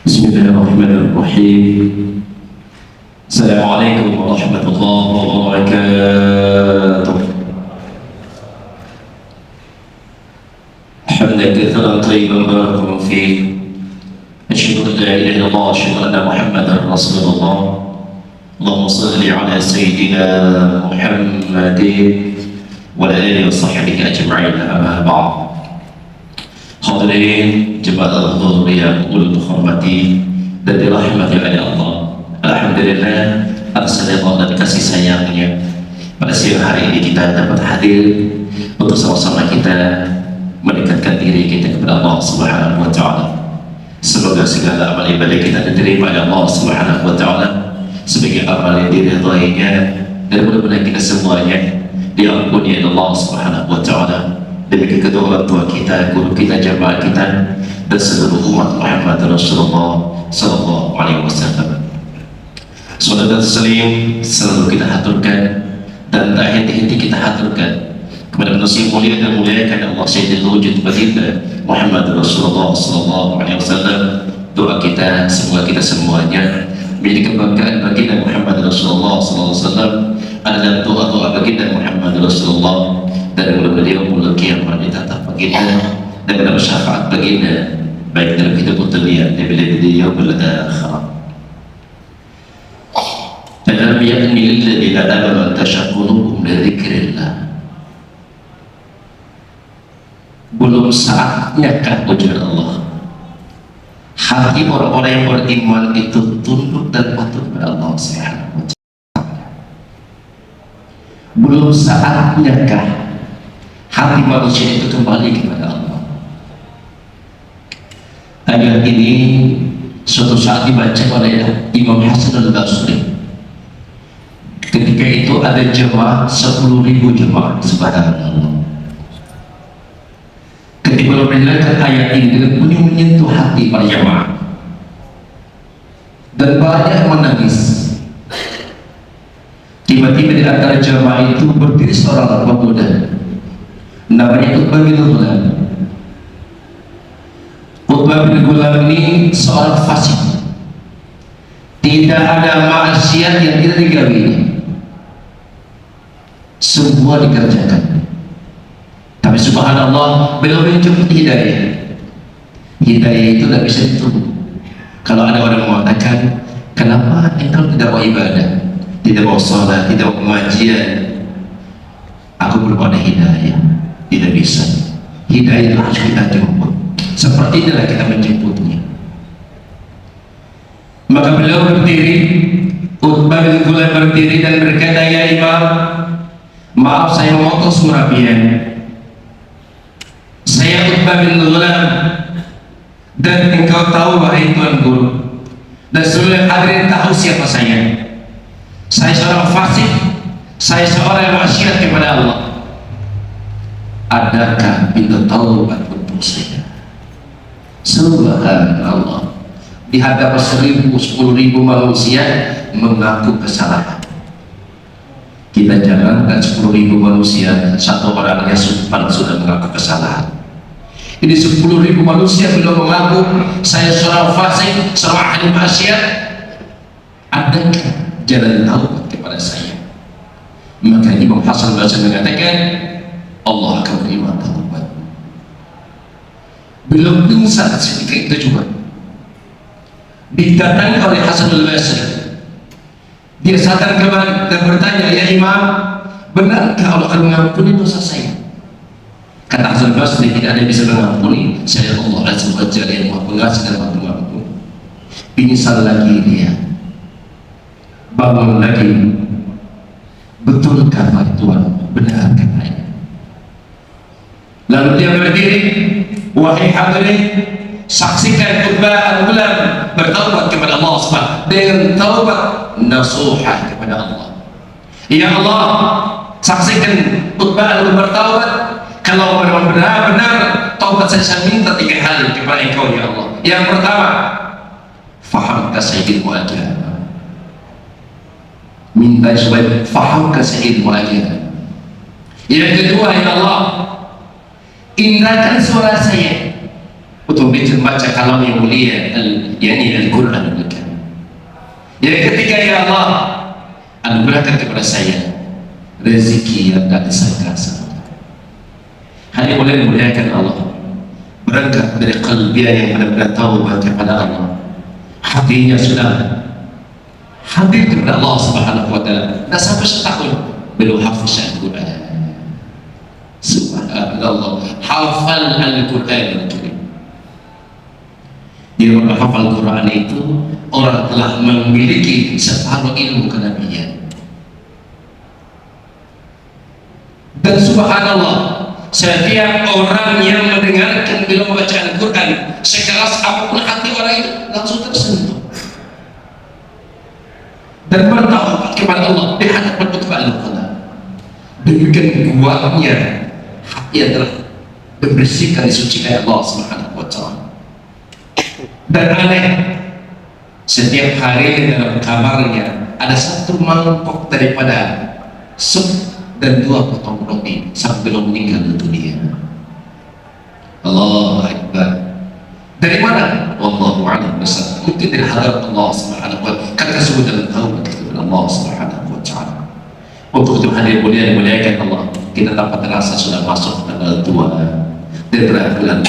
Bismillahirrahmanirrahim. Assalamualaikum warahmatullahi wabarakatuh. Hamdan katsiran tayyiban barakallahu fiik. Asyhadu an la ilaha illallah wa asyhadu anna Muhammadar Rasulullah. Allahumma shalli ala sayyidina Muhammadin wa ala alihi wa sahbihi ajma'in. Amma ba'd. Hadirin jemaah Allah yang hormati dan dirahmati oleh Allah. Alhamdulillah atas ridha dan kasih sayangnya pada siang hari ini kita dapat hadir untuk sama-sama kita mendekatkan diri kita kepada Allah Subhanahu wa taala. Semoga segala amal ibadah kita diterima oleh Allah Subhanahu wa taala sebagai amal yang diridhainya dan mudah-mudahan kita semuanya diampuni oleh Allah Subhanahu wa taala. Demikian kedua orang tua kita, guru kita, jamaah kita, dan seluruh umat Muhammad Rasulullah Sallallahu Alaihi Wasallam. Saudara Salim selalu kita haturkan dan tak henti-henti kita haturkan kepada manusia mulia dan muliakan Allah Sayyidul Wujud Baginda Muhammad Rasulullah Sallallahu Alaihi Wasallam. Doa kita semoga kita semuanya menjadi kebanggaan baginda Muhammad Rasulullah Sallallahu Alaihi Wasallam adalah doa-doa baginda Muhammad Rasulullah, dan mudah-mudahan mulai kiamat ditatap baginda dan mendapat syafaat baginda baik dalam hidup dunia dan bila yaumil akhir. Alam yakni lilladzina amanu tashaqquluhum li dzikrillah. Belum saatnya kan ujar Allah hati orang-orang yang beriman itu tunduk dan patuh kepada Allah Subhanahu wa taala. Belum saatnya kah hati manusia itu kembali kepada Allah. Ayat ini suatu saat dibaca oleh Imam Hasan al-Basri. Ketika itu ada jemaah 10.000 jemaah, subhanallah. Ketika mendengarkan ayat ini dengan menyentuh hati para jemaah dan banyak menangis. Tiba-tiba di antara jemaah itu berdiri seorang pemuda namanya Utbah bin Ghulam. Utbah bin Ghulam ini seorang fasik, tidak ada maksiat yang tidak digawinya, semua dikerjakan. Tapi subhanallah beliau menjemput hidayah. Hidayah itu tidak bisa ditunggu. Kalau ada orang mengatakan, kenapa engkau tidak mau ibadah, tidak mau sholat, tidak mau pengajian, aku belum ada hidayah. Tidak bisa. Hidayah itu harus kita jemput. Seperti inilah kita menjemputnya. Maka beliau berdiri, Utbah bin Ghulam berdiri dan berkata, ya Imam, maaf saya memotong surabian. Saya Utbah bin Ghulam, dan engkau tahu wahai Tuan Guru dan seluruh hadirin tahu siapa saya. Saya seorang fasik, saya seorang yang maksiat kepada Allah. Adakah minta taubat untuk saya? Subhanallah, di hadapan 10.000 manusia mengaku kesalahan. Kita jangankan 10.000 manusia, satu orangnya sudah mengaku kesalahan. Ini 10.000 manusia belum mengaku saya seorang fasik, seorang ahli maksiat. Adakah jalan taubat kepada saya? Maka Imam Hasan Basri mengatakan, Allah akan menerima taubat. Belum pingsan ketika itu juga didatangi oleh Hasan al-Basri. Dia sadar kembali dan bertanya, ya Imam, benarkah Allah akan mengampuni dosa saya? Kata Hasan al-Basri, tidak ada yang bisa mengampuni, saya Allah Azza wa Jalla yang Maha Pengasih dan Maha Pengampun. Pingsan lagi dia, bangun lagi. Betulkah Pak Tuhan? Benarkah saya? Lalu dia berdiri, wahai hadirin, saksikan Utbah bin Ghulam bertaubat kepada Allah Subhanahu dengan taubat nasuha kepada Allah. Ya Allah, saksikan Utbah bin Ghulam bertaubat. Kalau benar-benar taubat saya minta 3 hal kepada Engkau ya Allah. Yang pertama, faham ilmu agama. Minta supaya faham ilmu agama. Yang kedua, ya Allah, indahkan suara saya untuk membaca kalam yang mulia, Al-Quran Al-Karim. Yang ketiga, ya Allah, anugerahkan kepada saya rezeki yang tak disangka-sangka. Hanya boleh memuliakan Allah, berangkat dari qalbiah yang benar-benar taubat kepada Allah, hatinya sudah hadir kepada Allah Subhanahu wa Ta'ala. Dah sampai setahun belum hafal Al-Quran. Subhanallah, hafal Al-Quran Al-Karim. Dia menghafal Al-Quran itu orang telah memiliki separuh ilmu kenabian. Dan subhanallah, setiap orang yang mendengarkan bila membaca Al-Quran, sekeras apapun hati orang itu langsung tersentuh dan bertaubat kepada Allah di hadapan Al-Quran. Demikian kuatnya hati yang telah dibersihkan, disucikan Allah Subhanahu wa Ta'ala. Dan aneh, setiap hari dalam kamarnya ada satu mangkok daripada sup dan 2 potong roti sampai belum meninggal dunia. Allah Akbar. Dari mana? Wallahu a'lam bishawab. Mungkin dari hadarat Allah Subhanahu wa Ta'ala. Kata sebut dalam taubat kepada Allah Subhanahu wa Ta'ala. Untuk itu hadir mulia dimuliakan Allah, kita dapat terasa sudah masuk tanggal 2 dan bulan.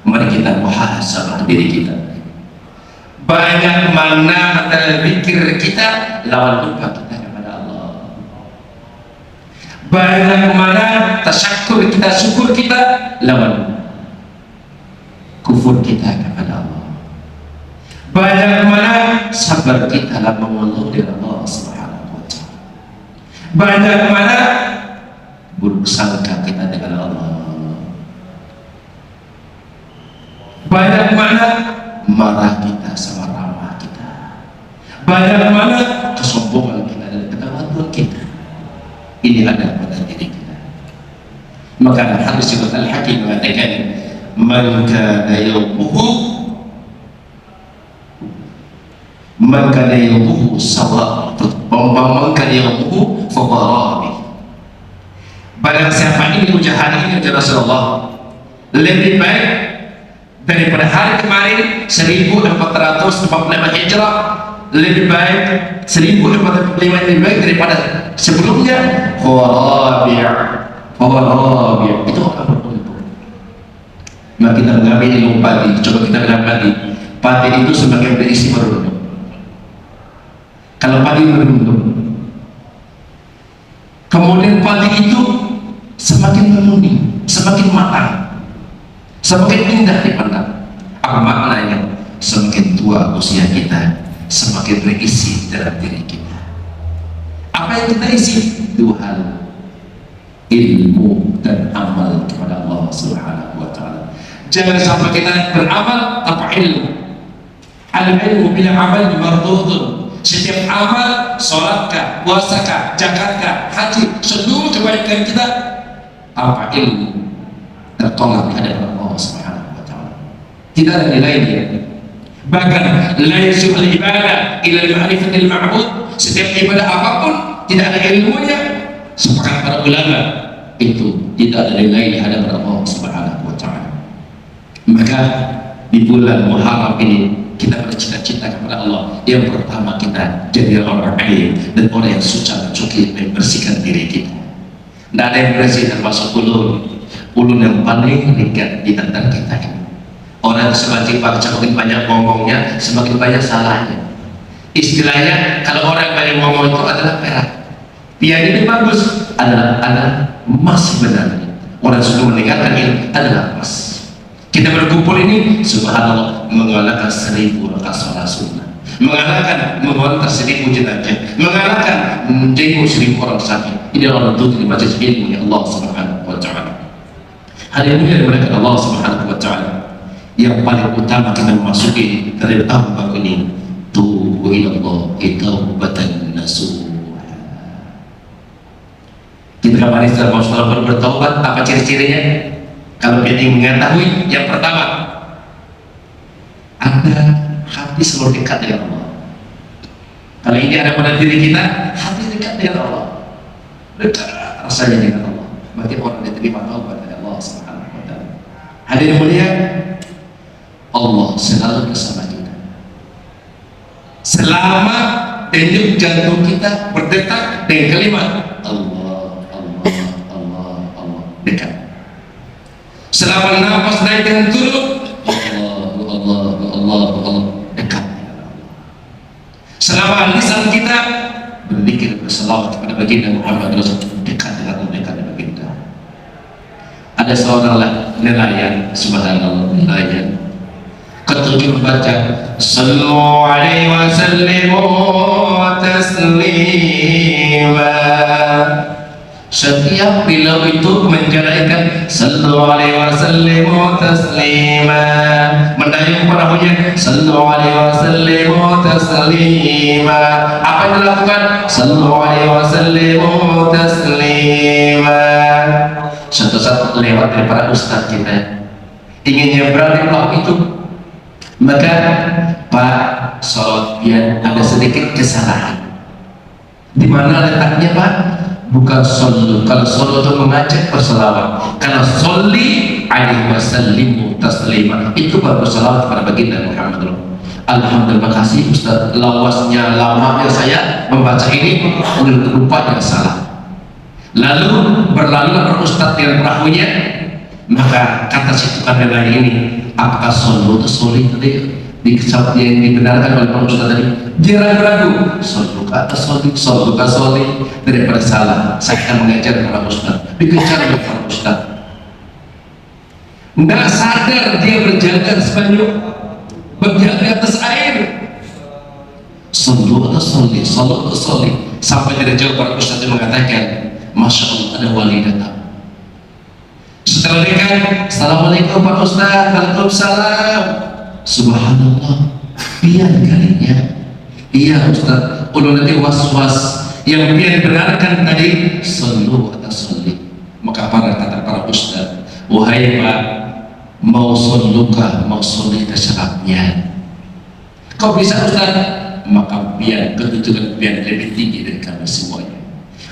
Mari kita muhasabah diri kita. Banyak mana pikir kita lawan lupa kita kepada Allah. Banyak mana tasyakur kita, syukur kita lawan kufur kita kepada Allah. Banyak mana sabar kita dalam mengeluh dengan Allah Subhanahu wa Ta'ala. Banyak mana buruk sangka kita dengan Allah. Banyak mana marah kita sama ramah kita. Banyak mana kesombongan kita dan ketawaduan kita. Ini ada pada diri kita. Maka hadis Al-Hakim mengatakan, man kana yawmuhu sawa, man kana yawmuhu fadarabi. Barang siapa ini ujar hari ini, ujar Rasulullah, lebih baik daripada hari kemarin 1445 Hijrah, lebih baik 1445 lebih baik daripada sebelumnya. Rabi' itu apa berkumpul. Maka kita mengambil ilmu padi. Coba kita bilang padi itu semakin berisi merunduk. Kalau padi merunduk, kemudian padi itu semakin menguning, semakin matang, semakin indah dipandang. Apa maknanya? Semakin tua usia kita, semakin berisi dalam diri kita. Apa yang kita isi? 2 hal, ilmu dan amal kepada Allah Subhanahu wa Ta'ala. Jangan sampai kita beramal tanpa ilmu. Al-ilmu bila amal mardudun. Setiap amal, sholatkah, puasakah, zakatkah, haji, seluruh kebaikan kita tanpa ilmu tertolak di hadapan Allah Subhanahu wa Ta'ala. Tidak ada nilainya. Bahkan la yasihul ibadah ila ma'rifatil ma'bud. Setiap ibadah apapun tidak ada ilmunya, sepakat para ulama, itu tidak ada nilai di hadapan Allah Subhanahu wa Ta'ala. Maka di bulan Muharram ini kita bercita-cita kepada Allah. Yang pertama, kita jadi orang alim dan orang yang suci membersihkan diri kita. Tidak ada yang bersih termasuk ulun yang paling ringan di antara kita ini. Orang semakin banyak ngomongnya, semakin banyak salahnya. Istilahnya, kalau orang banyak ngomong itu adalah perak, yang ini bagus adalah emas sebenarnya. Orang sudah meninggalkan ini adalah emas. Kita berkumpul ini, subhanallah, mengalahkan 1000 rakaat salat sunnah, mengalahkan mengontar 1000 jenazah, mengalahkan menjenguk 1000 orang sakit. Ini adalah bentuk di majelis ilmu yang Allah Subhanahu wa Ta'ala. Hal ini yang mereka Allah Subhanahu wa Ta'ala. Yang paling utama kita memasuki dari tahun ini, tubu ilallah taubatan nasuha. Kita kemarin setelah bertaubat, apa ciri-cirinya? Kalau kita ingin mengetahui, yang pertama, ada hati selalu dekat dengan Allah. Kalau ini ada pada diri kita, hati dekat dengan Allah, dekat rasanya dengan Allah. Berarti orang diterima taubat dari Allah Subhanahu wa Ta'ala. Hadirin mulia, Allah selalu bersama kita selama denyut jantung kita berdetak dengan kalimat Allah, Allah, Allah, Allah, dekat. Selama nafas naik dan turun, Allah, Allah, Allah, Allah, dekat. Selama lisan kita berzikir berselawat kepada baginda Muhammad Rasulullah, dekat dengan Allah, dekat dengan baginda. Ada seorang nelayan, subhanallah, nelayan ketujuh baca sallu alaihi wa sallimu taslima. Setiap beliau itu menjadikan sallu alaihi wa sallimu taslima, mendayung perahunya sallu alaihi wa sallimu taslima. Apa yang dilakukan? Sallu alaihi wa sallimu taslima. Suatu saat lewat dari para ustaz kita ingin nyebrang di perahu itu, maka Pak sholat biar ada sedikit kesalahan. Di mana letaknya Pak? Bukan solu. Kalau solu itu mengajak berselawat. Kalau sholli alaihi wasallimu taslima, itu baru berselawat kepada baginda Muhammad. Alhamdulillah, kasih Ustaz, lawasnya lamanya saya membaca ini lupa yang salah. Lalu berlalu Ustaz dengan perahunya, maka kata si tukang nelayan ini, apakah solu atau soli tadi yang dibenarkan oleh Pak Ustaz tadi? Dia ragu-ragu, solu atau soli, solu atau soli, daripada salah. Saya akan mengajar kepada Ustaz, dikejar oleh Pak Ustaz. Tidak sadar dia berjalan sebanyak berjalan di atas air. Solu atau soli, solu atau soli, sampai tidak jauh Pak Ustaz yang mengatakan, Masya Allah, ada wali datang. Setelah dekat, assalamualaikum Pak Ustaz, waalaikumsalam. Subhanallah, pian kalinya. Iya Ustaz, ulun nanti was-was. Yang pian benarkan tadi sallu atau salli. Maka kata para Ustaz, wahai Pak, mau salluka, mau salli syaratnya. Kau bisa Ustaz? Maka pian kedudukan pian lebih tinggi dari kami semuanya.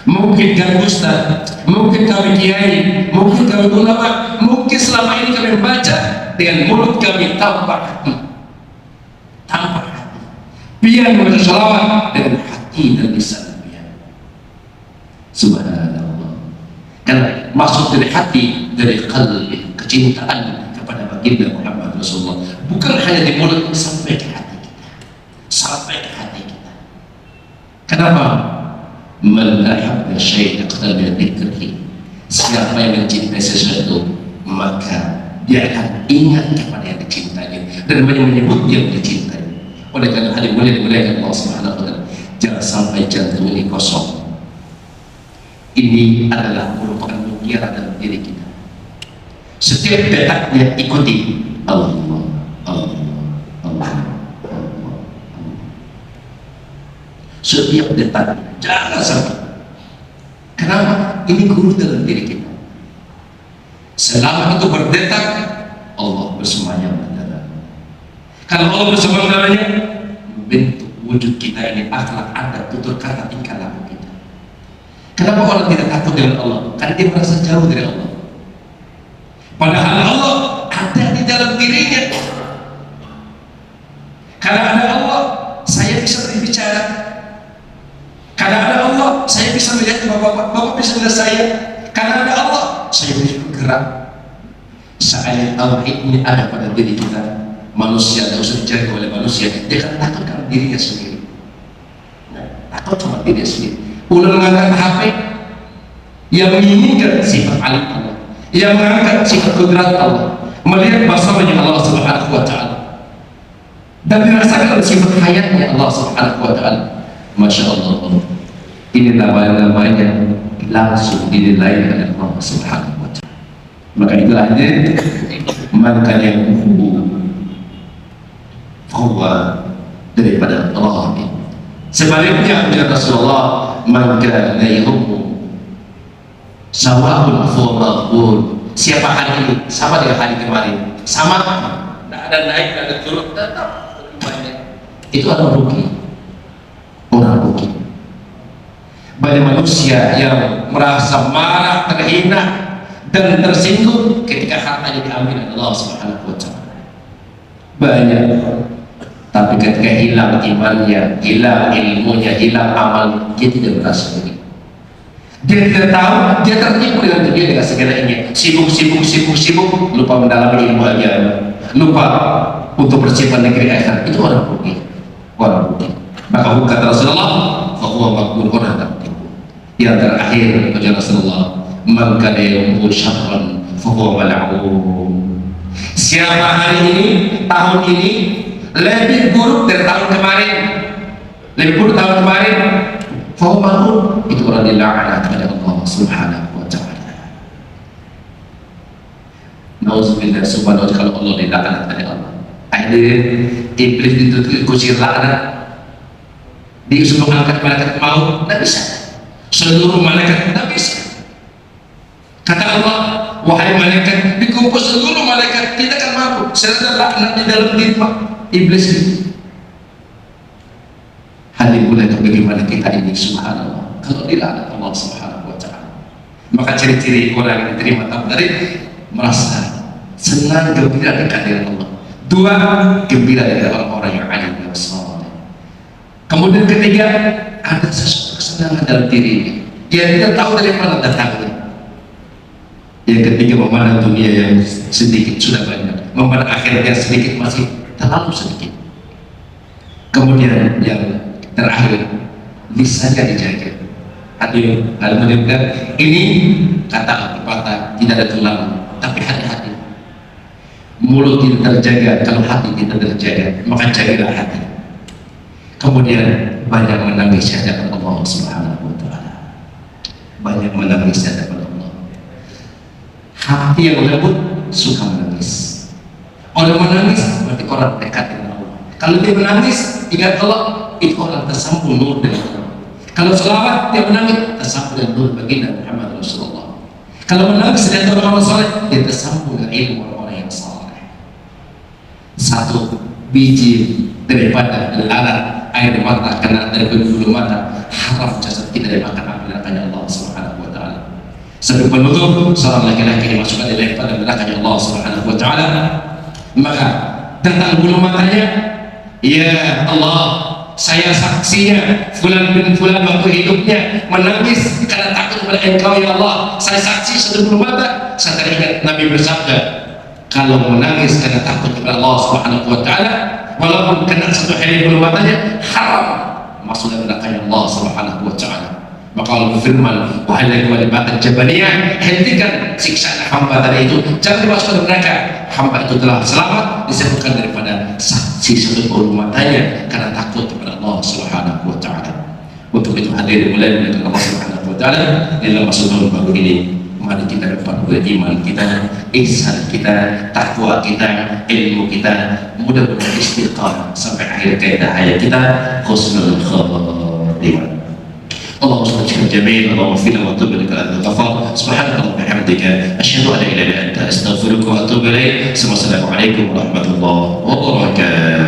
Mungkin kami Ustaz, mungkin kami kiai, mungkin kami ulama, mungkin selama ini kami membaca dengan mulut kami tanpa hati, biar membaca sholawat dengan hati dan lisan biar. Subhanallah. Karena maksud dari hati, dari qalbi, kecintaan kepada baginda Muhammad Rasulullah bukan hanya di mulut, sampai ke hati kita, sampai ke hati kita. Kenapa? Man ahabba syai'an iqtada bidzikri. Siapa yang mencintai sesuatu, maka dia akan ingat kepada yang dicintainya dan menyebut yang dicintai. Oleh karena hal mulia dimuliakan Allah Subhanahu wa taala, jangan sampai jantung ini kosong. Ini adalah merupakan mutiara dalam diri kita. Setiap detaknya ikuti Allah, Allah, Allah, Allah. Setiap detak jangan sampai. Kenapa? Ini guru dalam diri kita. Selama itu berdetak, Allah bersemayam di dalam. Kalau Allah bersemayam dalamnya, membentuk wujud kita ini, akhlak, adat, tutur kata, tingkah laku kita. Kenapa orang tidak takut dengan Allah? Karena dia merasa jauh dari Allah. Padahal Allah ada di dalam dirinya. Karena ada Allah, saya bisa berbicara. Karena ada Allah, saya bisa melihat bapak bisa melihat saya. Karena ada Allah, saya bisa bergerak. Seandainya tauhid ini ada pada diri kita, manusia tidak usah dijaga oleh manusia, dia akan takut dengan dirinya sendiri. Takut sama dirinya sendiri. Ulun mengangkat HP yang menginginkan sifat alim Allah, yang mengangkat sifat kudrat Allah, melihat bahasanya Allah Subhanahu wa taala, dan dirasakan sifat hayatnya Allah Subhanahu wa taala. Masya Allah, ini nama-namanya langsung dinilai oleh Allah Subhanahu wa taala. Maka itulah maka yang bahwa daripada Allah. Sebaliknya kata Rasulullah, maka yahum sawa'un fawqul. Siapa hari ini sama dengan hari kemarin, sama, tidak ada naik, tidak ada turun, tetap banyak. Itu adalah rugi. Orang rugi. Banyak manusia yang merasa marah, terhina dan tersinggung ketika hartanya diambil oleh Allah Subhanahu wa Ta'ala. Banyak, tapi ketika hilang imannya, hilang ilmunya, hilang amal, dia tidak merasa begitu. Dia tidak tahu, dia tertipu dengan dunia dengan segalanya. Sibuk, lupa mendalami ilmu agama, lupa untuk bersimpan negeri akhirat. Itu orang rugi, orang rugi. Maka kata Rasulullah, "Fahuwa makmur," orang tertipu. Yang terakhir kata Rasulullah, "Man kana yaqulu syarran fahuwa mal'un." Siapa hari ini, tahun ini lebih buruk dari tahun kemarin, lebih buruk tahun kemarin, fahuwa mal'un, itu orang dilaknat oleh Allah Subhanahu wa Ta'ala. Nauzubillah, subhanallah, kalau Allah dilaknat oleh Allah. Akhirnya iblis ditutup kusir laknat, disuruh angkat malaikat maut, tidak bisa. Seluruh malaikat tidak bisa. Kata Allah, wahai malaikat, dikumpul seluruh malaikat, tidak akan mampu. Serta laknat di dalam diri iblis itu. Hadir mulai bagaimana kita ini, subhanallah, kalau dilaknat Allah Subhanahu wa Ta'ala. Maka ciri-ciri orang yang diterima tamu tadi merasa senang, gembira dekat dengan Allah. Dua, gembira dengan orang-orang yang alim dan saleh. Kemudian ketiga, ada sesuatu kesenangan dalam diri ini. Dia tidak tahu dari mana datangnya. Yang ketiga, memandang dunia yang sedikit sudah banyak, memandang akhirat yang sedikit masih terlalu sedikit. Kemudian yang terakhir, lisannya dijaga. Hadir, alhamdulillah, ini kata pepatah tidak ada tulang, tapi hati-hati. Mulut tidak terjaga, kalau hati tidak terjaga, maka jagalah hati. Kemudian banyak menangis di hadapan Allah Subhanahu wa Ta'ala. Banyak menangis di hadapan Allah. Hati yang lembut suka menangis. Orang menangis berarti orang dekat dengan Allah. Kalau dia menangis, ingat Allah, itu orang tersambung nur dengan Allah. Kalau selawat dia menangis, tersambung dengan nur baginda Muhammad Rasulullah. Kalau menangis dengan orang saleh, dia tersambung dengan ilmu orang yang saleh. Satu biji daripada lalat air mata kena dari bulu mata, haram jasad kita dimakan api nerakanya Allah Subhanahu wa Ta'ala. Sampai penutup, seorang laki-laki dimasukkan di pada nerakanya Allah Subhanahu wa Ta'ala. Maka tentang bulu matanya, ya Allah, saya saksinya fulan bin fulan waktu hidupnya menangis karena takut kepada Engkau ya Allah. Saya saksi satu bulu mata. Saya teringat Nabi bersabda, kalau menangis karena takut kepada Allah Subhanahu wa Ta'ala, walaupun kena satu helai bulu matanya, haram masuk dalam nerakanya Allah Subhanahu wa Ta'ala. Maka Allah berfirman, wahai laki-laki Jabaniyah, hentikan siksaan hamba tadi itu, jangan dimasukkan neraka. Hamba itu telah selamat disebutkan daripada saksi satu bulu matanya karena takut kepada Allah Subhanahu wa Ta'ala. Untuk itu hadir mulai dengan Allah Subhanahu wa Ta'ala dalam masuk tahun baru ini. Mari kita dapat iman kita, ihsan kita, takwa kita, ilmu kita, mudah-mudahan istiqamah sampai akhir kaidah hayat kita, husnul khatimah. اللهم صل وسلم جميل اللهم اغفر لنا وتوب اليك انت الغفار سبحانك اللهم وبحمدك اشهد ان لا اله الا انت استغفرك واتوب اليك السلام عليكم ورحمه الله وبركاته.